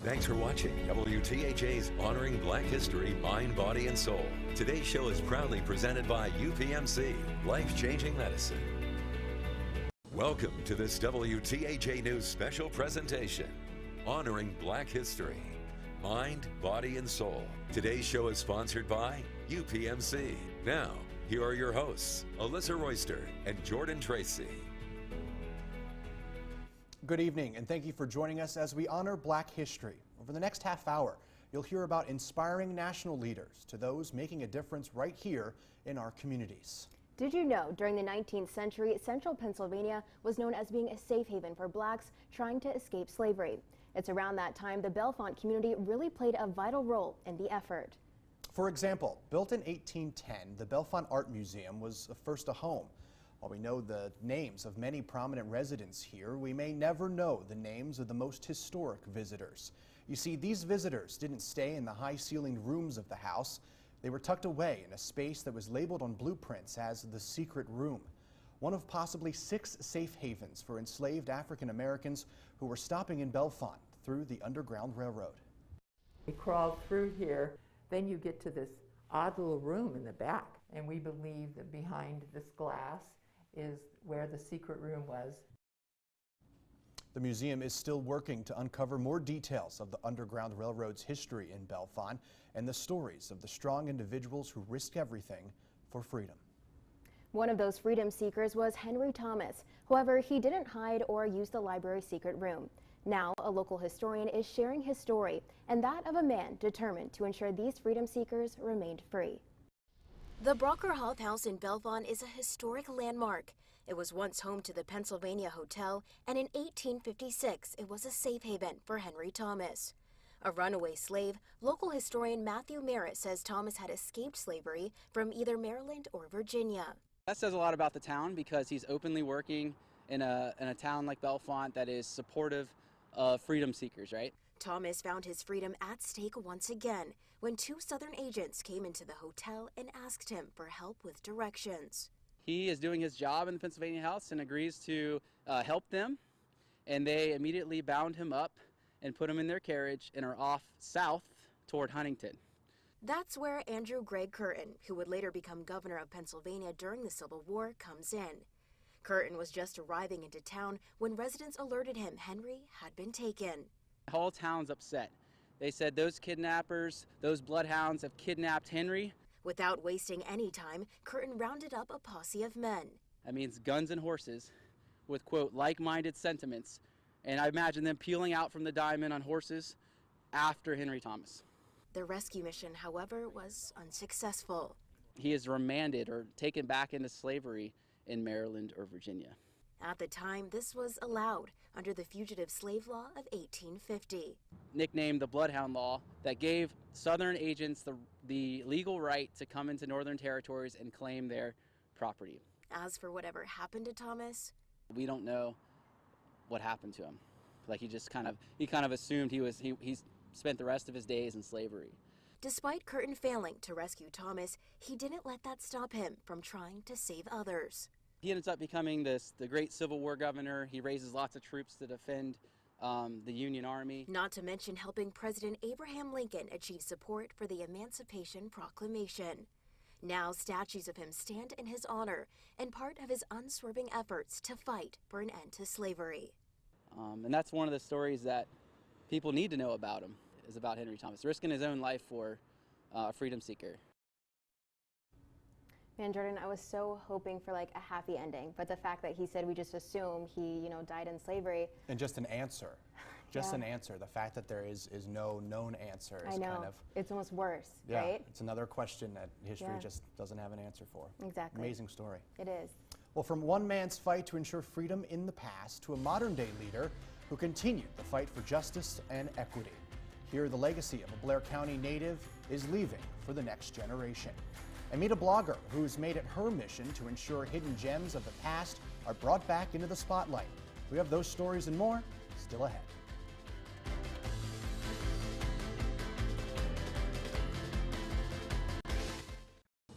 Thanks for watching WTHA's Honoring Black History, Mind, Body, and Soul. Today's show is proudly presented by UPMC, Life-Changing Medicine. Welcome to this WTHA News special presentation, Honoring Black History, Mind, Body, and Soul. Today's show is sponsored by UPMC. Now, here are your hosts, Alyssa Royster and Jordan Tracy. Good evening, and thank you for joining us as we honor Black history. Over the next half hour, you'll hear about inspiring national leaders to those making a difference right here in our communities. Did you know during the 19th century, central Pennsylvania was known as being a safe haven for blacks trying to escape slavery? It's around that time the Bellefonte community really played a vital role in the effort. For example, built in 1810, the Bellefonte Art Museum was first a home. While we know the names of many prominent residents here, we may never know the names of the most historic visitors. You see, these visitors didn't stay in the high-ceilinged rooms of the house. They were tucked away in a space that was labeled on blueprints as the secret room, one of possibly 6 safe havens for enslaved African Americans who were stopping in Bellefonte through the Underground Railroad. We crawled through here, then you get to this odd little room in the back, and we believe that behind this glass is where the secret room was. The museum is still working to uncover more details of the Underground Railroad's history in Bellevon and the stories of the strong individuals who risked everything for freedom. One of those freedom seekers was Henry Thomas. However, he didn't hide or use the library's secret room. Now, a local historian is sharing his story and that of a man determined to ensure these freedom seekers remained free. The Brockerhoff House in Bellevon is a historic landmark. It was once home to the Pennsylvania Hotel, and in 1856 it was a safe haven for Henry Thomas. A runaway slave, local historian Matthew Merritt says Thomas had escaped slavery from either Maryland or Virginia. That says a lot about the town because he's openly working in a town like Bellefont that is supportive of freedom seekers, right? Thomas found his freedom at stake once again when 2 Southern agents came into the hotel and asked him for help with directions. He is doing his job in the Pennsylvania House and agrees to help them, and they immediately bound him up and put him in their carriage and are off south toward Huntington. That's where Andrew Gregg Curtin, who would later become governor of Pennsylvania during the Civil War, comes in. Curtin was just arriving into town when residents alerted him Henry had been taken. The whole town's upset. They said those kidnappers, those bloodhounds have kidnapped Henry. Without wasting any time, Curtin rounded up a posse of men. That means guns and horses with, quote, like-minded sentiments. And I imagine them peeling out from the diamond on horses after Henry Thomas. The rescue mission, however, was unsuccessful. He is remanded or taken back into slavery in Maryland or Virginia. At the time, this was allowed under the Fugitive Slave Law of 1850. Nicknamed the Bloodhound Law, that gave Southern agents the legal right to come into Northern territories and claim their property. As for whatever happened to Thomas, we don't know what happened to him. Like he kind of assumed he spent the rest of his days in slavery. Despite Curtin failing to rescue Thomas, he didn't let that stop him from trying to save others. He ends up becoming the great Civil War governor. He raises lots of troops to defend the Union Army. Not to mention helping President Abraham Lincoln achieve support for the Emancipation Proclamation. Now statues of him stand in his honor and part of his unswerving efforts to fight for an end to slavery. And that's one of the stories that people need to know about him, is about Henry Thomas, risking his own life for a freedom seeker. Man, Jordan, I was so hoping for like a happy ending, but the fact that he said we just assume he, died in slavery. And just an answer. Just an answer. The fact that there is no known answer is I know. kind of... It's almost worse, yeah, right? It's another question that history just doesn't have an answer for. Exactly. Amazing story. It is. Well, from one man's fight to ensure freedom in the past to a modern-day leader who continued the fight for justice and equity. Here, the legacy of a Blair County native is leaving for the next generation. And meet a blogger who's made it her mission to ensure hidden gems of the past are brought back into the spotlight. We have those stories and more still ahead.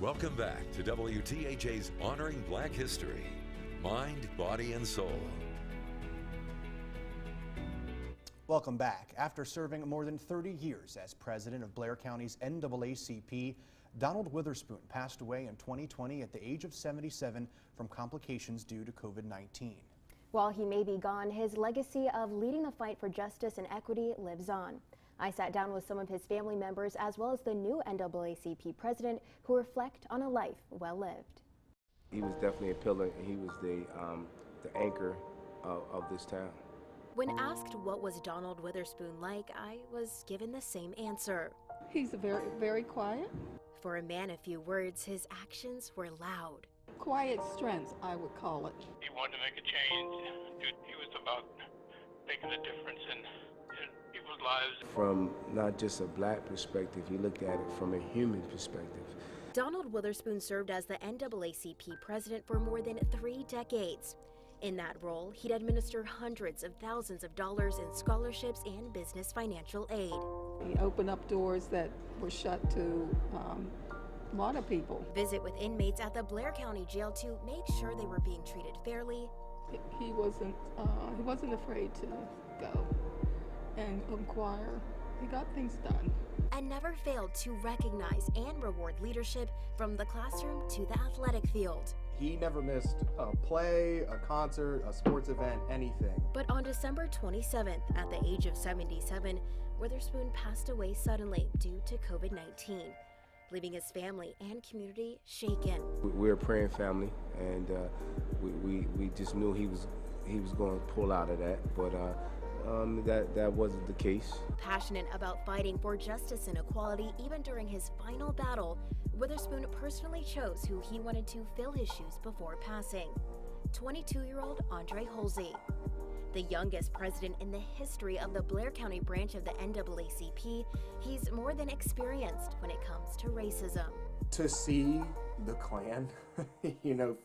Welcome back to WTHA's Honoring Black History, Mind, Body, and Soul. Welcome back. After serving more than 30 years as president of Blair County's NAACP, Donald Witherspoon passed away in 2020 at the age of 77 from complications due to COVID-19. While he may be gone, his legacy of leading the fight for justice and equity lives on. I sat down with some of his family members as well as the new NAACP president who reflect on a life well lived. He was definitely a pillar, and he was the anchor of this town. When asked what was Donald Witherspoon like, I was given the same answer. He's very, very quiet. For a man of few words, his actions were loud. Quiet strength, I would call it. He wanted to make a change. He was about making a difference in people's lives. From not just a black perspective, he looked at it from a human perspective. Donald Witherspoon served as the NAACP president for more than 3 decades. In that role, he'd administer hundreds of thousands of dollars in scholarships and business financial aid. He opened up doors that were shut to a lot of people. Visit with inmates at the Blair County Jail to make sure they were being treated fairly. He wasn't afraid to go and inquire. He got things done. And never failed to recognize and reward leadership from the classroom to the athletic field. He never missed a play, a concert, a sports event, anything. But on December 27th, at the age of 77, Witherspoon passed away suddenly due to COVID-19, leaving his family and community shaken. We're a praying family, and we just knew he was going to pull out of that, but that wasn't the case. Passionate about fighting for justice and equality, even during his final battle, Witherspoon personally chose who he wanted to fill his shoes before passing. 22-year-old Andre Holsey. The youngest president in the history of the Blair County branch of the NAACP, he's more than experienced when it comes to racism. To see the Klan,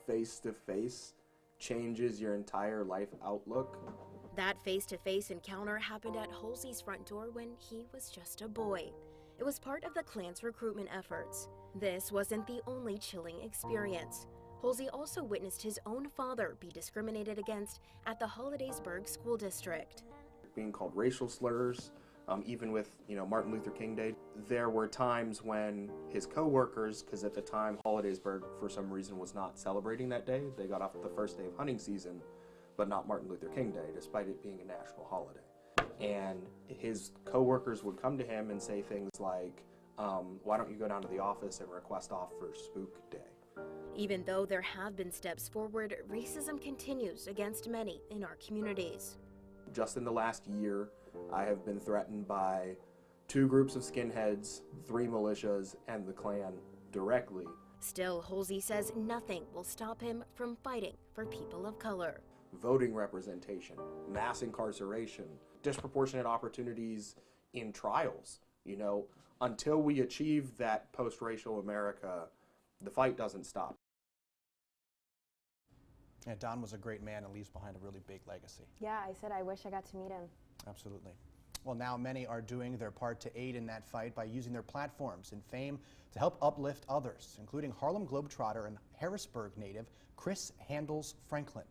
face to face, changes your entire life outlook. That face-to-face encounter happened at Holsey's front door when he was just a boy. It was part of the Klan's recruitment efforts. This wasn't the only chilling experience. Holsey also witnessed his own father be discriminated against at the Hollidaysburg School District. Being called racial slurs, even with Martin Luther King Day, there were times when his co-workers, because at the time Hollidaysburg for some reason was not celebrating that day, they got off the first day of hunting season, but not Martin Luther King Day, despite it being a national holiday. And his co-workers would come to him and say things like, why don't you go down to the office and request off for Spook Day? Even though there have been steps forward, racism continues against many in our communities. Just in the last year, I have been threatened by 2 groups of skinheads, 3 militias, and the Klan directly. Still, Holsey says nothing will stop him from fighting for people of color. Voting representation, mass incarceration, disproportionate opportunities in trials. Until we achieve that post-racial America, the fight doesn't stop. Yeah, Don was a great man and leaves behind a really big legacy. Yeah, I said I wish I got to meet him. Absolutely. Well, now many are doing their part to aid in that fight by using their platforms and fame to help uplift others, including Harlem Globetrotter and Harrisburg native Chris Handles Franklin.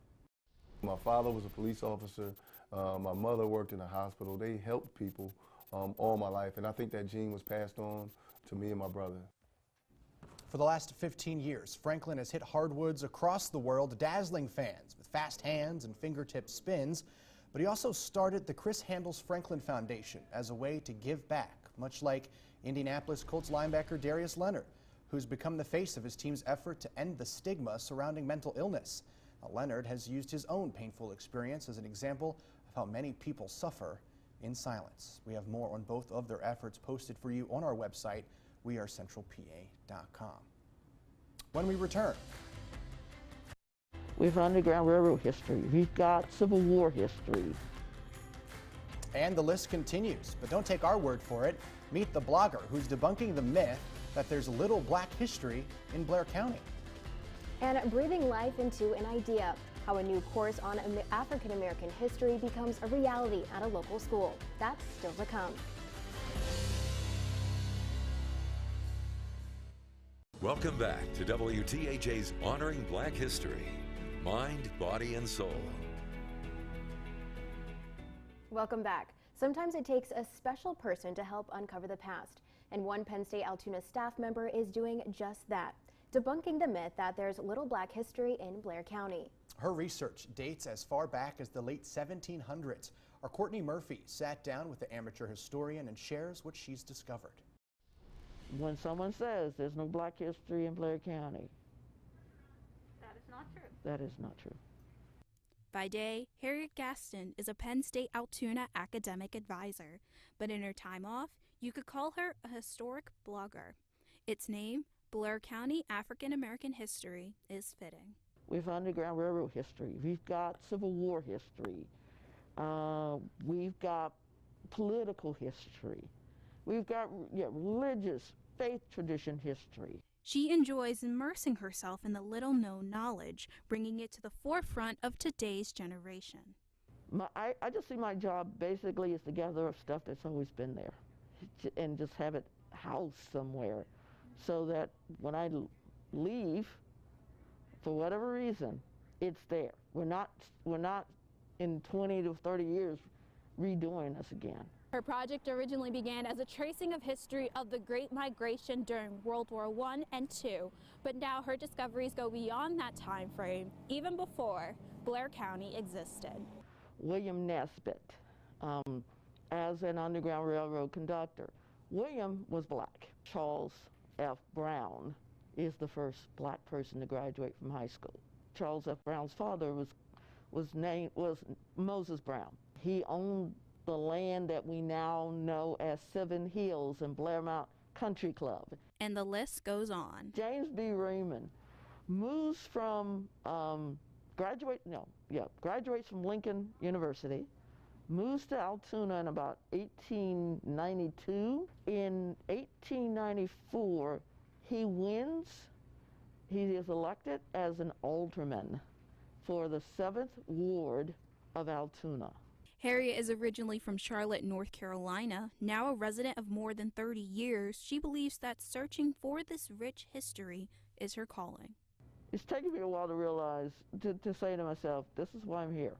My father was a police officer. My mother worked in a hospital. They helped people all my life, and I think that gene was passed on to me and my brother. For the last 15 years, Franklin has hit hardwoods across the world, dazzling fans with fast hands and fingertip spins. But he also started the Chris Handles Franklin Foundation as a way to give back, much like Indianapolis Colts linebacker Darius Leonard, who's become the face of his team's effort to end the stigma surrounding mental illness. Now, Leonard has used his own painful experience as an example of how many people suffer in silence. We have more on both of their efforts posted for you on our website, wearecentralpa.com. When we return, we've Underground Railroad history. We've got Civil War history. And the list continues, but don't take our word for it. Meet the blogger who's debunking the myth that there's little black history in Blair County. And breathing life into an idea, how a new course on African American history becomes a reality at a local school. That's still to come. Welcome back to WTHA's Honoring Black History. Mind, body, and soul. Welcome back. Sometimes it takes a special person to help uncover the past, and one Penn State Altoona staff member is doing just that, debunking the myth that there's little Black history in Blair County. Her research dates as far back as the late 1700s. Our Courtney Murphy sat down with the amateur historian and shares what she's discovered. When someone says there's no Black history in Blair County, that is not true. That is not true. By day, Harriet Gaston is a Penn State Altoona academic advisor, but in her time off, you could call her a historic blogger. Its name, Blair County African American History, is fitting. We've Underground Railroad history. We've got Civil War history. We've got political history. We've got religious, faith tradition history. She enjoys immersing herself in the little-known knowledge, bringing it to the forefront of today's generation. I just see my job basically is to gather up stuff that's always been there and just have it housed somewhere so that when I leave, for whatever reason, it's there. We're not in 20 to 30 years redoing this again. Her project originally began as a tracing of history of the Great Migration during World War I and II, but now her discoveries go beyond that time frame, even before Blair County existed. William Nesbitt, as an Underground Railroad conductor. William was Black. Charles F. Brown is the first Black person to graduate from high school. Charles F. Brown's father was Moses Brown. He owned the land that we now know as Seven Hills and Blairmount Country Club. And the list goes on. James B. Raymond moves from, graduates from Lincoln University, moves to Altoona in about 1892. In 1894, he wins. He is elected as an alderman for the 7th Ward of Altoona. Harriet is originally from Charlotte, North Carolina. Now a resident of more than 30 years, she believes that searching for this rich history is her calling. It's taken me a while to realize, to say to myself, this is why I'm here.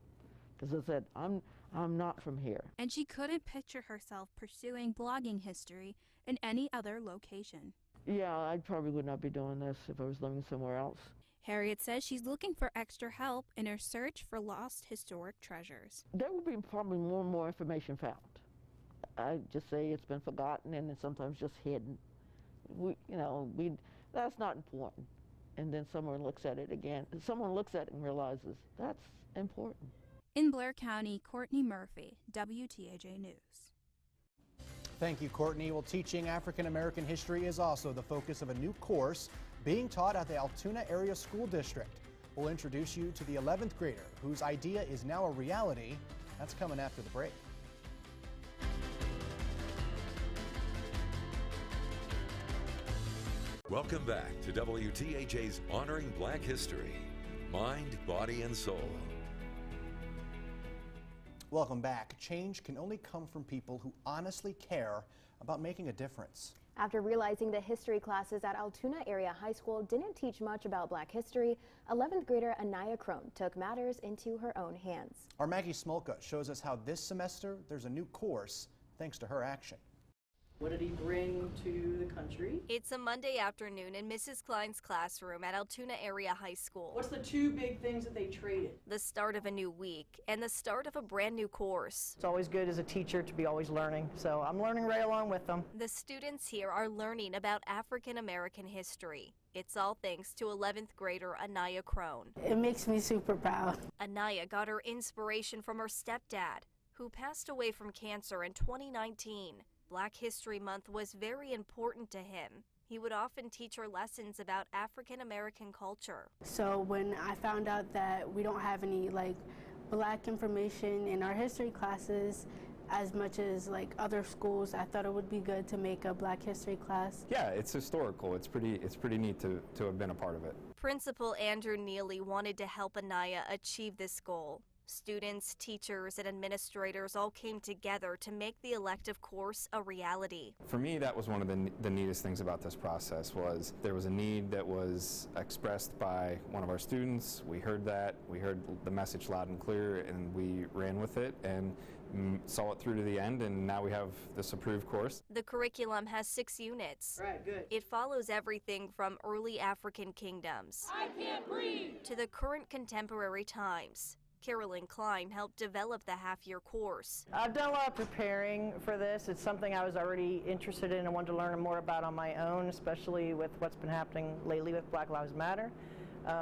Because I said, I'm not from here. And she couldn't picture herself pursuing blogging history in any other location. Yeah, I probably would not be doing this if I was living somewhere else. Harriet says she's looking for extra help in her search for lost historic treasures. There will be probably more and more information found. I just say it's been forgotten and it's sometimes just hidden. That's not important. And then someone looks at it again. Someone looks at it and realizes that's important. In Blair County, Courtney Murphy, WTAJ News. Thank you, Courtney. Well, teaching African American history is also the focus of a new course being taught at the Altoona Area School District. We'll introduce you to the 11th grader whose idea is now a reality. That's coming after the break. Welcome back to WTAJ's Honoring Black History, Mind, Body, and Soul. Welcome back. Change can only come from people who honestly care about making a difference. After realizing the history classes at Altoona Area High School didn't teach much about Black history, 11th grader Anaya Crone took matters into her own hands. Our Maggie Smolka shows us how this semester there's a new course thanks to her action. What did he bring to the country? It's a Monday afternoon in Mrs. Klein's classroom at Altoona Area High School. What's the two big things that they traded? The start of a new week and the start of a brand new course. It's always good as a teacher to be always learning, so I'm learning right along with them. The students here are learning about African American history. It's all thanks to 11th grader Anaya Crone. It makes me super proud. Anaya got her inspiration from her stepdad, who passed away from cancer in 2019. Black History Month was very important to him. He would often teach her lessons about African American culture. So when I found out that we don't have any Black information in our history classes as much as other schools, I thought it would be good to make a Black history class. Yeah, it's historical. It's pretty neat to have been a part of it. Principal Andrew Neely wanted to help Anaya achieve this goal. Students, teachers, and administrators all came together to make the elective course a reality. For me, that was one of the neatest things about this process was there was a need that was expressed by one of our students. We heard that. We heard the message loud and clear, and we ran with it and saw it through to the end, and now we have this approved course. The curriculum has 6 units. Right, good. It follows everything from early African kingdoms to the current contemporary times. Carolyn Klein helped develop the half-year course. I've done a lot of preparing for this. It's something I was already interested in and wanted to learn more about on my own, especially with what's been happening lately with Black Lives Matter.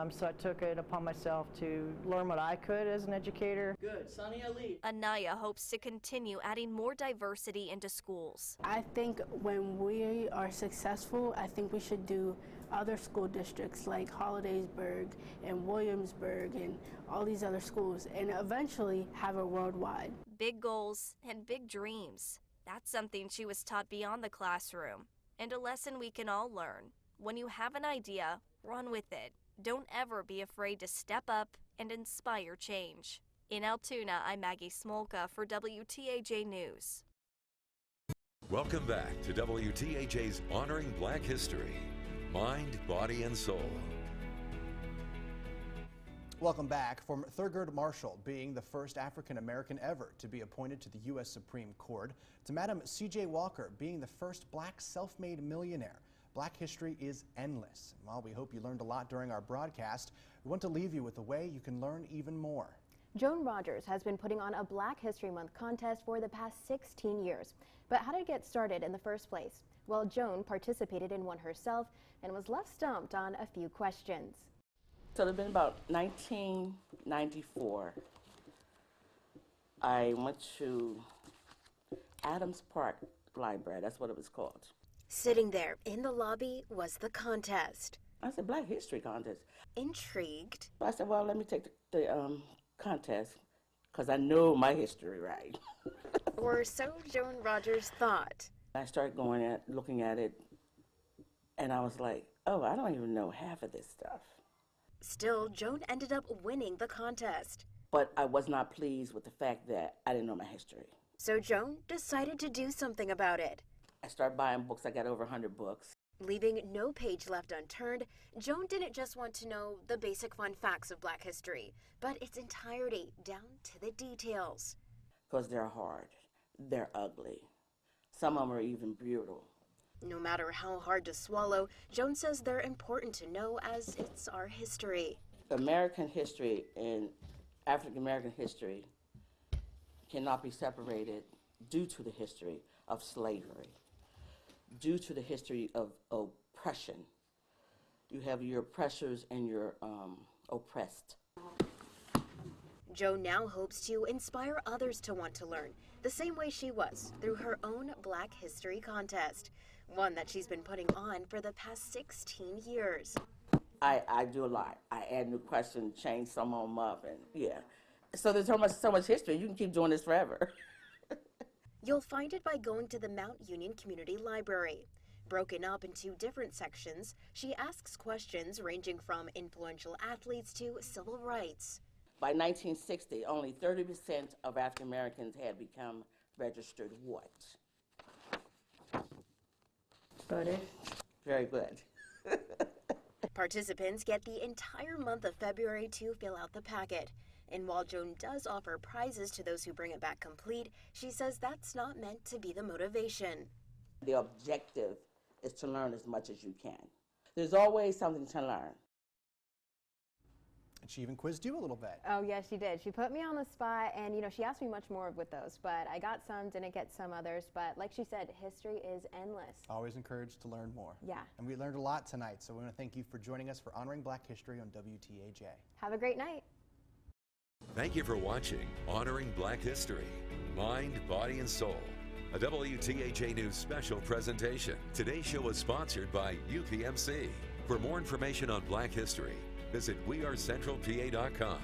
So I took it upon myself to learn what I could as an educator. Good, Sonny Ali. Anaya hopes to continue adding more diversity into schools. I think when we are successful, I think we should do other school districts like Hollidaysburg and Williamsburg and all these other schools, and eventually have it worldwide. Big goals and big dreams. That's something she was taught beyond the classroom, and a lesson we can all learn. When you have an idea, run with it. Don't ever be afraid to step up and inspire change. In Altoona, I'm Maggie Smolka for WTAJ News. Welcome back to WTAJ's Honoring Black History, Mind, Body, and Soul. Welcome back. From Thurgood Marshall being the first African American ever to be appointed to the U.S. Supreme Court, to Madam C.J. Walker being the first black self-made millionaire, Black history is endless. While we hope you learned a lot during our broadcast, we want to leave you with a way you can learn even more. Joan Rogers has been putting on a Black History Month contest for the past 16 years. But how did it get started in the first place? Well, Joan participated in one herself and was left stumped on a few questions. So it's been about 1994. I went to Adams Park Library, that's what it was called. Sitting there in the lobby was the contest. I said, Black History Contest. Intrigued. I said, well, let me take the contest, because I know my history right. Or so Joan Rogers thought. I started looking at it, and I was like, oh, I don't even know half of this stuff. Still, Joan ended up winning the contest. But I was not pleased with the fact that I didn't know my history. So Joan decided to do something about it. I started buying books. I got over 100 books. Leaving no page left unturned, Joan didn't just want to know the basic fun facts of Black history, but its entirety down to the details. Because they're hard. They're ugly. Some of them are even brutal. No matter how hard to swallow, Joan says they're important to know as it's our history. American history and African American history cannot be separated due to the history of slavery, due to the history of oppression. You have your oppressors and your oppressed. Joan now hopes to inspire others to want to learn, the same way she was through her own Black History contest, one that she's been putting on for the past 16 years. I do a lot. I add new questions, change some of them up, and yeah. So there's so much history. You can keep doing this forever. You'll find it by going to the Mount Union Community Library. Broken up into different sections, she asks questions ranging from influential athletes to civil rights. By 1960, only 30% of African Americans had become registered what? Voted. Very good. Participants get the entire month of February to fill out the packet. And while Joan does offer prizes to those who bring it back complete, she says that's not meant to be the motivation. The objective is to learn as much as you can. There's always something to learn. And she even quizzed you a little bit. Oh, yes, she did. She put me on the spot, and, she asked me much more with those, but I got some, didn't get some others. But like she said, history is endless. Always encouraged to learn more. Yeah. And we learned a lot tonight, so we want to thank you for joining us for Honoring Black History on WTAJ. Have a great night. Thank you for watching Honoring Black History, Mind, Body, and Soul, a WTAJ News special presentation. Today's show is sponsored by UPMC. For more information on Black history, visit wearecentralpa.com.